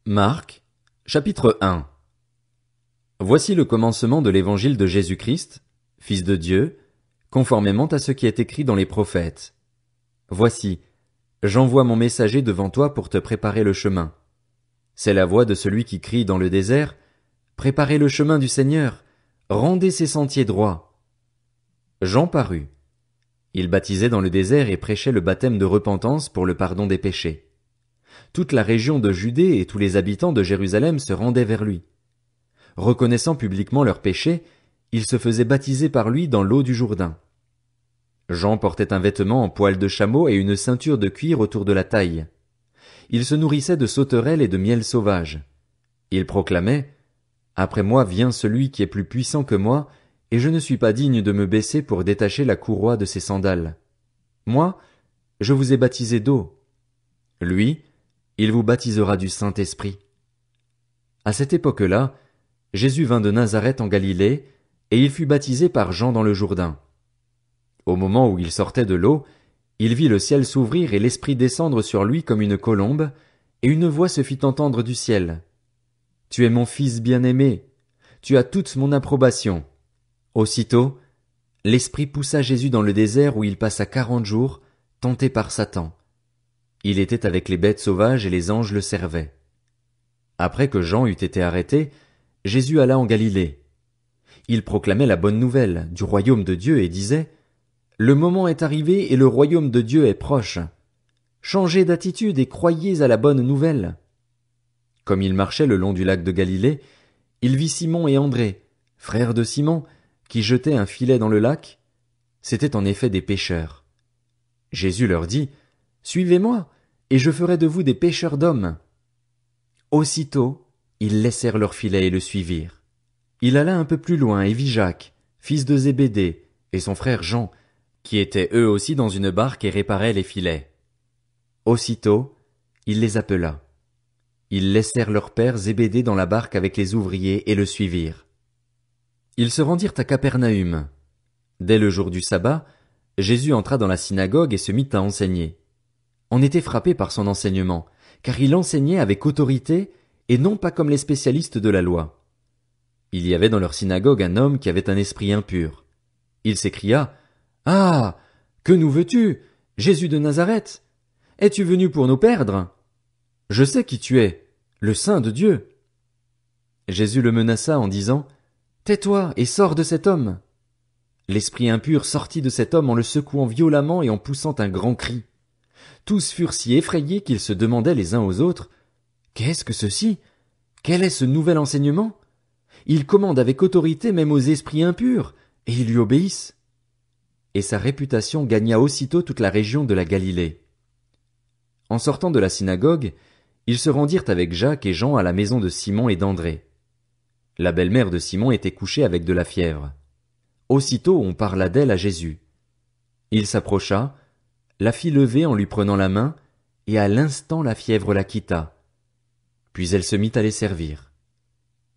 Marc, chapitre 1. Voici le commencement de l'évangile de Jésus-Christ, Fils de Dieu, conformément à ce qui est écrit dans les prophètes. Voici, j'envoie mon messager devant toi pour te préparer le chemin. C'est la voix de celui qui crie dans le désert, préparez le chemin du Seigneur, rendez ses sentiers droits. Jean parut. Il baptisait dans le désert et prêchait le baptême de repentance pour le pardon des péchés. Toute la région de Judée et tous les habitants de Jérusalem se rendaient vers lui. Reconnaissant publiquement leurs péchés, ils se faisaient baptiser par lui dans l'eau du Jourdain. Jean portait un vêtement en poil de chameau et une ceinture de cuir autour de la taille. Il se nourrissait de sauterelles et de miel sauvage. Il proclamait « Après moi vient celui qui est plus puissant que moi, et je ne suis pas digne de me baisser pour détacher la courroie de ses sandales. Moi, je vous ai baptisé d'eau. Lui, il vous baptisera du Saint-Esprit. » À cette époque-là, Jésus vint de Nazareth en Galilée, et il fut baptisé par Jean dans le Jourdain. Au moment où il sortait de l'eau, il vit le ciel s'ouvrir et l'Esprit descendre sur lui comme une colombe, et une voix se fit entendre du ciel. « Tu es mon Fils bien-aimé, tu as toute mon approbation. » Aussitôt, l'Esprit poussa Jésus dans le désert où il passa 40 jours, tenté par Satan. Il était avec les bêtes sauvages et les anges le servaient. Après que Jean eut été arrêté, Jésus alla en Galilée. Il proclamait la bonne nouvelle du royaume de Dieu et disait « Le moment est arrivé et le royaume de Dieu est proche. Changez d'attitude et croyez à la bonne nouvelle. » Comme il marchait le long du lac de Galilée, il vit Simon et André, frères de Simon, qui jetaient un filet dans le lac. C'étaient en effet des pêcheurs. Jésus leur dit « Suivez-moi, et je ferai de vous des pêcheurs d'hommes. » Aussitôt, ils laissèrent leur filet et le suivirent. Il alla un peu plus loin et vit Jacques, fils de Zébédée, et son frère Jean, qui étaient eux aussi dans une barque et réparaient les filets. Aussitôt, il les appela. Ils laissèrent leur père Zébédée dans la barque avec les ouvriers et le suivirent. Ils se rendirent à Capernaüm. Dès le jour du sabbat, Jésus entra dans la synagogue et se mit à enseigner. On était frappé par son enseignement, car il enseignait avec autorité et non pas comme les spécialistes de la loi. Il y avait dans leur synagogue un homme qui avait un esprit impur. Il s'écria « Ah! Que nous veux-tu, Jésus de Nazareth? Es-tu venu pour nous perdre? Je sais qui tu es, le Saint de Dieu. » Jésus le menaça en disant « Tais-toi et sors de cet homme. » L'esprit impur sortit de cet homme en le secouant violemment et en poussant un grand cri. Tous furent si effrayés qu'ils se demandaient les uns aux autres « Qu'est-ce que ceci? Quel est ce nouvel enseignement? Il commande avec autorité même aux esprits impurs, et ils lui obéissent. » Et sa réputation gagna aussitôt toute la région de la Galilée. En sortant de la synagogue, ils se rendirent avec Jacques et Jean à la maison de Simon et d'André. La belle-mère de Simon était couchée avec de la fièvre. Aussitôt on parla d'elle à Jésus. Il s'approcha, la fit lever en lui prenant la main, et à l'instant la fièvre la quitta. Puis elle se mit à les servir.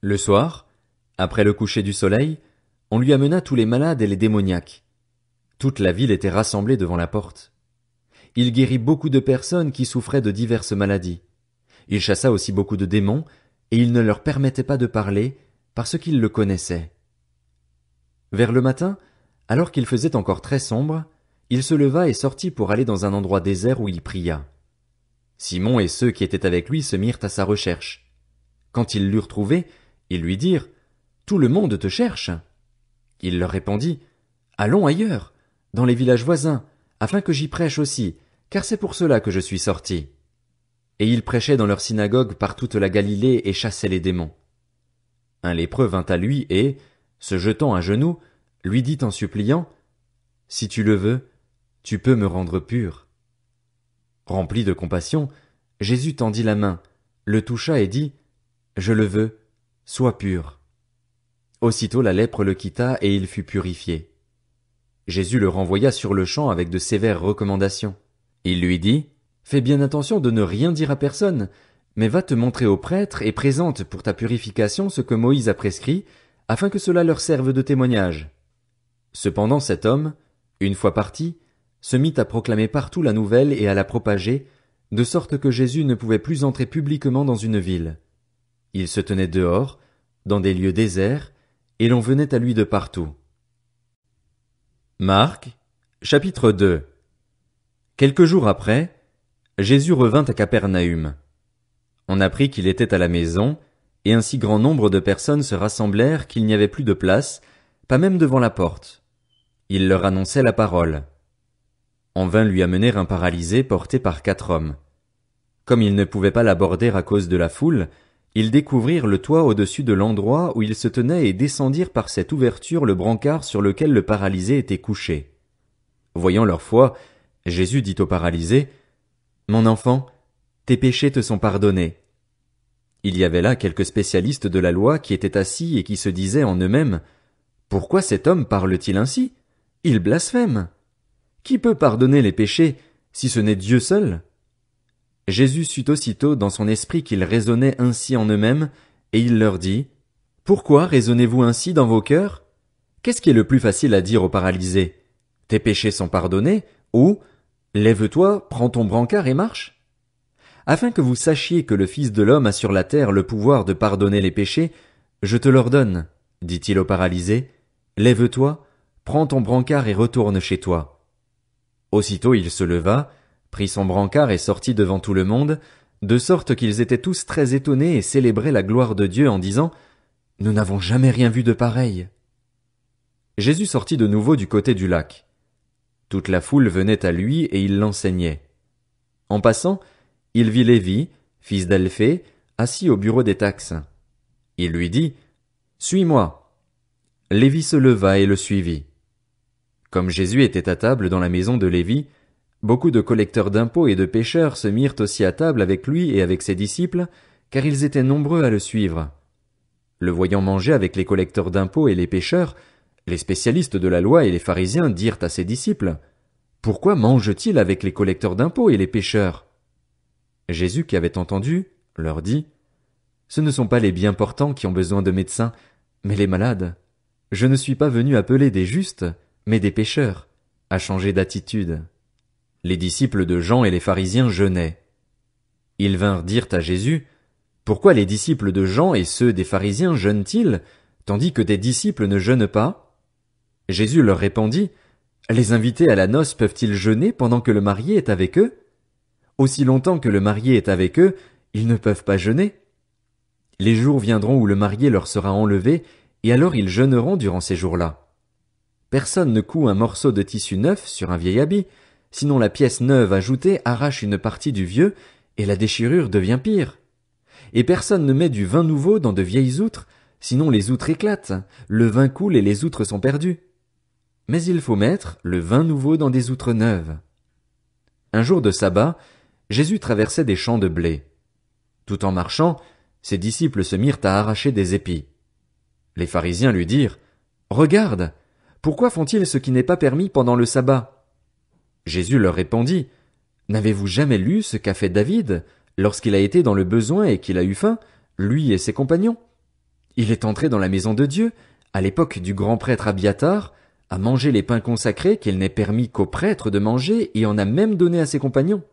Le soir, après le coucher du soleil, on lui amena tous les malades et les démoniaques. Toute la ville était rassemblée devant la porte. Il guérit beaucoup de personnes qui souffraient de diverses maladies. Il chassa aussi beaucoup de démons, et il ne leur permettait pas de parler, parce qu'ils le connaissaient. Vers le matin, alors qu'il faisait encore très sombre, il se leva et sortit pour aller dans un endroit désert où il pria. Simon et ceux qui étaient avec lui se mirent à sa recherche. Quand ils l'eurent trouvé, ils lui dirent « Tout le monde te cherche. » Il leur répondit « Allons ailleurs, dans les villages voisins, afin que j'y prêche aussi, car c'est pour cela que je suis sorti. » Et il prêchait dans leur synagogue par toute la Galilée et chassait les démons. Un lépreux vint à lui et, se jetant à genoux, lui dit en suppliant « Si tu le veux, tu peux me rendre pur. » Rempli de compassion, Jésus tendit la main, le toucha et dit « Je le veux, sois pur. » Aussitôt la lèpre le quitta et il fut purifié. Jésus le renvoya sur-le-champ avec de sévères recommandations. Il lui dit « Fais bien attention de ne rien dire à personne, mais va te montrer au prêtre et présente pour ta purification ce que Moïse a prescrit, afin que cela leur serve de témoignage. » Cependant cet homme, une fois parti, se mit à proclamer partout la nouvelle et à la propager, de sorte que Jésus ne pouvait plus entrer publiquement dans une ville. Il se tenait dehors, dans des lieux déserts, et l'on venait à lui de partout. Marc, chapitre 2. Quelques jours après, Jésus revint à Capernaüm. On apprit qu'il était à la maison, et un si grand nombre de personnes se rassemblèrent qu'il n'y avait plus de place, pas même devant la porte. Il leur annonçait la parole. On vint lui amener un paralysé porté par 4 hommes. Comme ils ne pouvaient pas l'aborder à cause de la foule, ils découvrirent le toit au-dessus de l'endroit où il se tenait et descendirent par cette ouverture le brancard sur lequel le paralysé était couché. Voyant leur foi, Jésus dit au paralysé, « Mon enfant, tes péchés te sont pardonnés. » Il y avait là quelques spécialistes de la loi qui étaient assis et qui se disaient en eux-mêmes, « Pourquoi cet homme parle-t-il ainsi? Il blasphème. Qui peut pardonner les péchés, si ce n'est Dieu seul? » Jésus sut aussitôt dans son esprit qu'ils raisonnaient ainsi en eux-mêmes, et il leur dit, « Pourquoi raisonnez-vous ainsi dans vos cœurs? Qu'est-ce qui est le plus facile à dire au paralysé? Tes péchés sont pardonnés, ou lève-toi, prends ton brancard et marche? Afin que vous sachiez que le Fils de l'homme a sur la terre le pouvoir de pardonner les péchés, je te l'ordonne, dit-il au paralysé, lève-toi, prends ton brancard et retourne chez toi. Aussitôt il se leva, prit son brancard et sortit devant tout le monde, de sorte qu'ils étaient tous très étonnés et célébraient la gloire de Dieu en disant, nous n'avons jamais rien vu de pareil. Jésus sortit de nouveau du côté du lac. Toute la foule venait à lui et il l'enseignait. En passant, il vit Lévi, fils d'Alphée, assis au bureau des taxes. Il lui dit, « Suis-moi. » Lévi se leva et le suivit. Comme Jésus était à table dans la maison de Lévi, beaucoup de collecteurs d'impôts et de pécheurs se mirent aussi à table avec lui et avec ses disciples, car ils étaient nombreux à le suivre. Le voyant manger avec les collecteurs d'impôts et les pécheurs, les spécialistes de la loi et les pharisiens dirent à ses disciples, « Pourquoi mange-t-il avec les collecteurs d'impôts et les pécheurs ?» Jésus, qui avait entendu, leur dit, « Ce ne sont pas les bien portants qui ont besoin de médecins, mais les malades. Je ne suis pas venu appeler des justes, mais des pécheurs, à changer d'attitude. » Les disciples de Jean et les pharisiens jeûnaient. Ils vinrent dire à Jésus, « Pourquoi les disciples de Jean et ceux des pharisiens jeûnent-ils, tandis que tes disciples ne jeûnent pas? » Jésus leur répondit, « Les invités à la noce peuvent-ils jeûner pendant que le marié est avec eux? Aussi longtemps que le marié est avec eux, ils ne peuvent pas jeûner. Les jours viendront où le marié leur sera enlevé, et alors ils jeûneront durant ces jours-là. Personne ne coud un morceau de tissu neuf sur un vieil habit, sinon la pièce neuve ajoutée arrache une partie du vieux, et la déchirure devient pire. Et personne ne met du vin nouveau dans de vieilles outres, sinon les outres éclatent, le vin coule et les outres sont perdues. Mais il faut mettre le vin nouveau dans des outres neuves. » Un jour de sabbat, Jésus traversait des champs de blé. Tout en marchant, ses disciples se mirent à arracher des épis. Les pharisiens lui dirent, « Regarde, pourquoi font-ils ce qui n'est pas permis pendant le sabbat? » Jésus leur répondit, « N'avez-vous jamais lu ce qu'a fait David, lorsqu'il a été dans le besoin et qu'il a eu faim, lui et ses compagnons? Il est entré dans la maison de Dieu, à l'époque du grand prêtre Abiatar, a mangé les pains consacrés qu'il n'est permis qu'aux prêtres de manger et en a même donné à ses compagnons.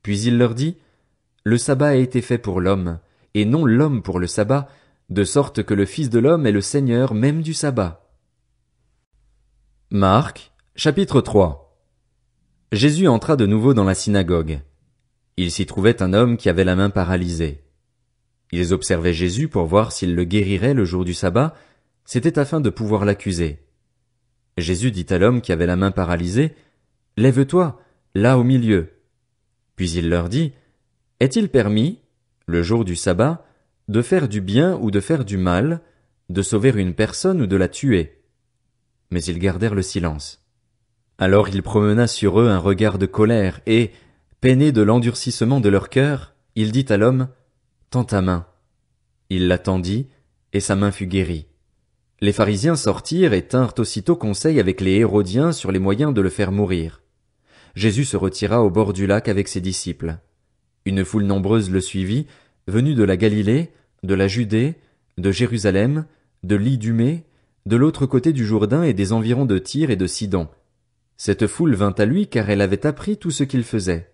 Puis il leur dit, « Le sabbat a été fait pour l'homme, et non l'homme pour le sabbat, de sorte que le Fils de l'homme est le Seigneur même du sabbat. » Marc, chapitre 3. Jésus entra de nouveau dans la synagogue. Il s'y trouvait un homme qui avait la main paralysée. Ils observaient Jésus pour voir s'il le guérirait le jour du sabbat, c'était afin de pouvoir l'accuser. Jésus dit à l'homme qui avait la main paralysée, « Lève-toi, là au milieu. » Puis il leur dit, « Est-il permis, le jour du sabbat, de faire du bien ou de faire du mal, de sauver une personne ou de la tuer? » Mais ils gardèrent le silence. Alors il promena sur eux un regard de colère et, peiné de l'endurcissement de leur cœur, il dit à l'homme, « Tends ta main. » Il la tendit, et sa main fut guérie. Les pharisiens sortirent et tinrent aussitôt conseil avec les Hérodiens sur les moyens de le faire mourir. Jésus se retira au bord du lac avec ses disciples. Une foule nombreuse le suivit, venue de la Galilée, de la Judée, de Jérusalem, de l'Idumée, de l'autre côté du Jourdain et des environs de Tyr et de Sidon. Cette foule vint à lui car elle avait appris tout ce qu'il faisait.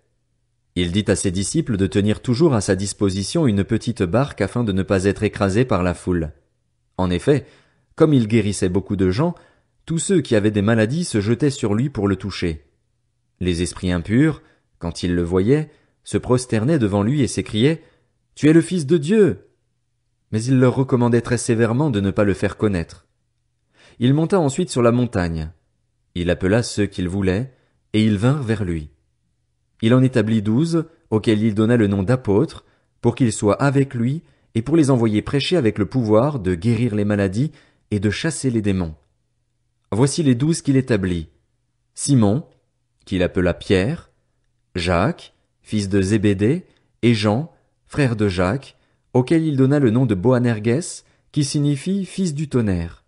Il dit à ses disciples de tenir toujours à sa disposition une petite barque afin de ne pas être écrasés par la foule. En effet, comme il guérissait beaucoup de gens, tous ceux qui avaient des maladies se jetaient sur lui pour le toucher. Les esprits impurs, quand ils le voyaient, se prosternaient devant lui et s'écriaient « Tu es le Fils de Dieu !» Mais il leur recommandait très sévèrement de ne pas le faire connaître. Il monta ensuite sur la montagne. Il appela ceux qu'il voulait, et ils vinrent vers lui. Il en établit 12, auxquels il donna le nom d'apôtres, pour qu'ils soient avec lui, et pour les envoyer prêcher avec le pouvoir de guérir les maladies et de chasser les démons. Voici les 12 qu'il établit. Simon, qu'il appela Pierre, Jacques, fils de Zébédée, et Jean, frère de Jacques, auquel il donna le nom de Boanerges, qui signifie fils du tonnerre.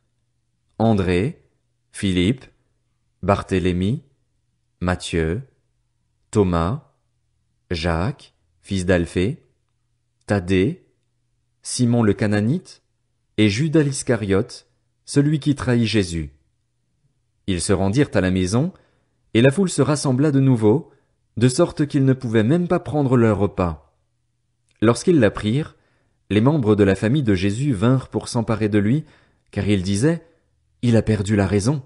André, Philippe, Barthélemy, Matthieu, Thomas, Jacques, fils d'Alphée, Thaddée, Simon le Cananite, et Judas l'Iscariote, celui qui trahit Jésus. Ils se rendirent à la maison, et la foule se rassembla de nouveau, de sorte qu'ils ne pouvaient même pas prendre leur repas. Lorsqu'ils l'apprirent, les membres de la famille de Jésus vinrent pour s'emparer de lui, car ils disaient « Il a perdu la raison ».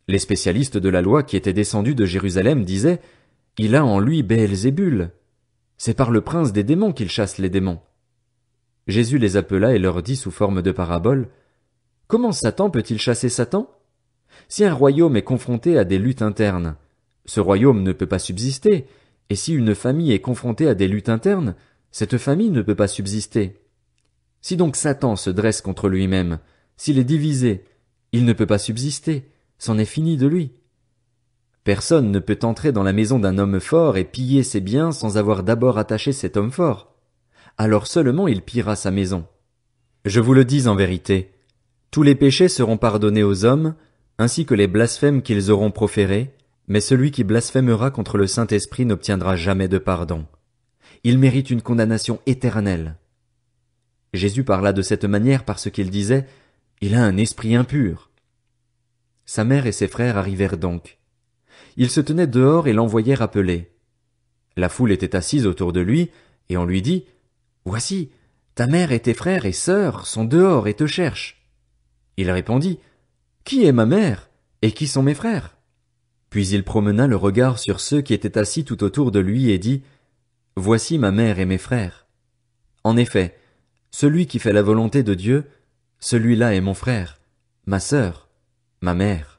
Les spécialistes de la loi qui étaient descendus de Jérusalem disaient « Il a en lui Béelzébul. C'est par le prince des démons qu'il chasse les démons. » Jésus les appela et leur dit sous forme de parabole « Comment Satan peut-il chasser Satan? Si un royaume est confronté à des luttes internes, ce royaume ne peut pas subsister, et si une famille est confrontée à des luttes internes, cette famille ne peut pas subsister. Si donc Satan se dresse contre lui-même, s'il est divisé, il ne peut pas subsister, c'en est fini de lui. Personne ne peut entrer dans la maison d'un homme fort et piller ses biens sans avoir d'abord attaché cet homme fort. Alors seulement il pillera sa maison. Je vous le dis en vérité, tous les péchés seront pardonnés aux hommes, ainsi que les blasphèmes qu'ils auront proférés, mais celui qui blasphémera contre le Saint-Esprit n'obtiendra jamais de pardon. Il mérite une condamnation éternelle. Jésus parla de cette manière parce qu'il disait « Il a un esprit impur ». Sa mère et ses frères arrivèrent donc. Ils se tenaient dehors et l'envoyèrent appeler. La foule était assise autour de lui, et on lui dit « Voici, ta mère et tes frères et sœurs sont dehors et te cherchent. » Il répondit « Qui est ma mère, et qui sont mes frères ?» Puis il promena le regard sur ceux qui étaient assis tout autour de lui et dit « Voici ma mère et mes frères. En effet, celui qui fait la volonté de Dieu, celui-là est mon frère, ma sœur, ma mère. »